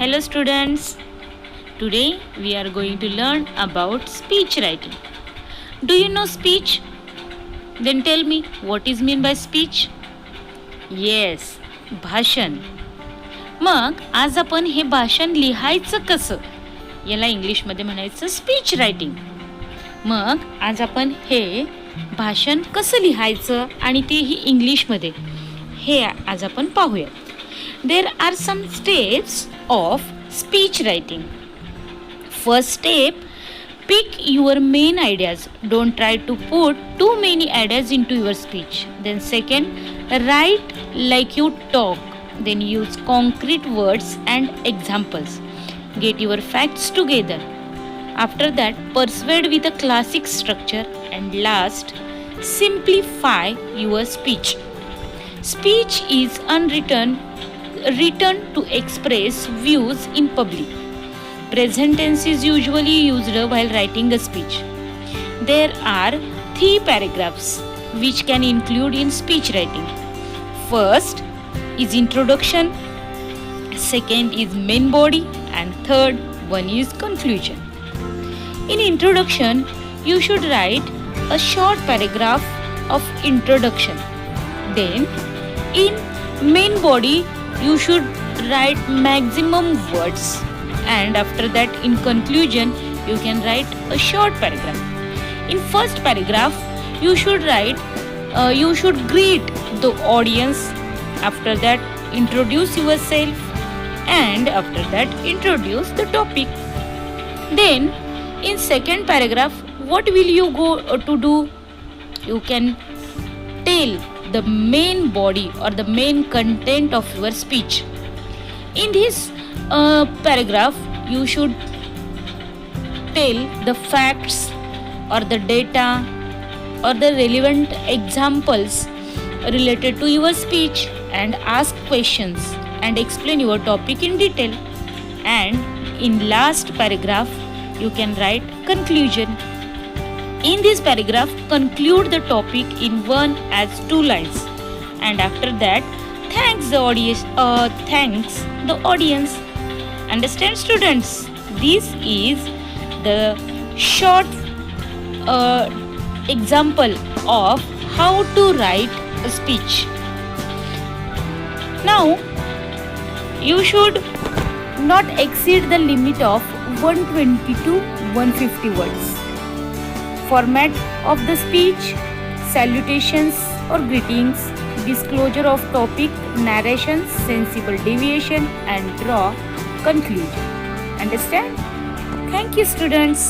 Hello students. Today we are going to learn about speech writing. Do you know speech? Then tell me what is mean by speech? Yes, भाषण. मग आज आपण हे भाषण लिहायचं कसं? याला इंग्लिशमध्ये म्हणायचं स्पीच रायटिंग. मग आज आपण हे भाषण कसं लिहायचं आणि तेही इंग्लिशमध्ये हे आज आपण पाहूया. There are some steps of speech writing. First step, pick your main ideas. Don't try to put too many ideas into your speech. Then second, write like you talk. Then use concrete words and examples. Get your facts together. After that, persuade with a classic structure. And last, simplify your speech. Speech is written to express views in public. Present tense is usually used while writing a speech. There are 3 paragraphs which can include in speech writing. First is introduction, second is main body, and third one is conclusion. In introduction, you should write a short paragraph of introduction. Then in main body, you should write maximum words, and after that in conclusion you can write a short paragraph. In first paragraph you should greet the audience. After that introduce yourself, and after that introduce the topic. Then in second paragraph, what will you go to do? You can tell the main body or the main content of your speech. In this paragraph, you should tell the facts or the data or the relevant examples related to your speech, and ask questions and explain your topic in detail. And in last paragraph, you can write conclusion. In this paragraph, conclude the topic in 1 as 2 lines, and after that, thanks the audience. Understand, students? This is the short example of how to write a speech. Now, you should not exceed the limit of 120 to 150 words. Format of the speech: salutations or greetings, disclosure of topic, narration, sensible deviation, and draw conclusion. Understand? Thank you, students.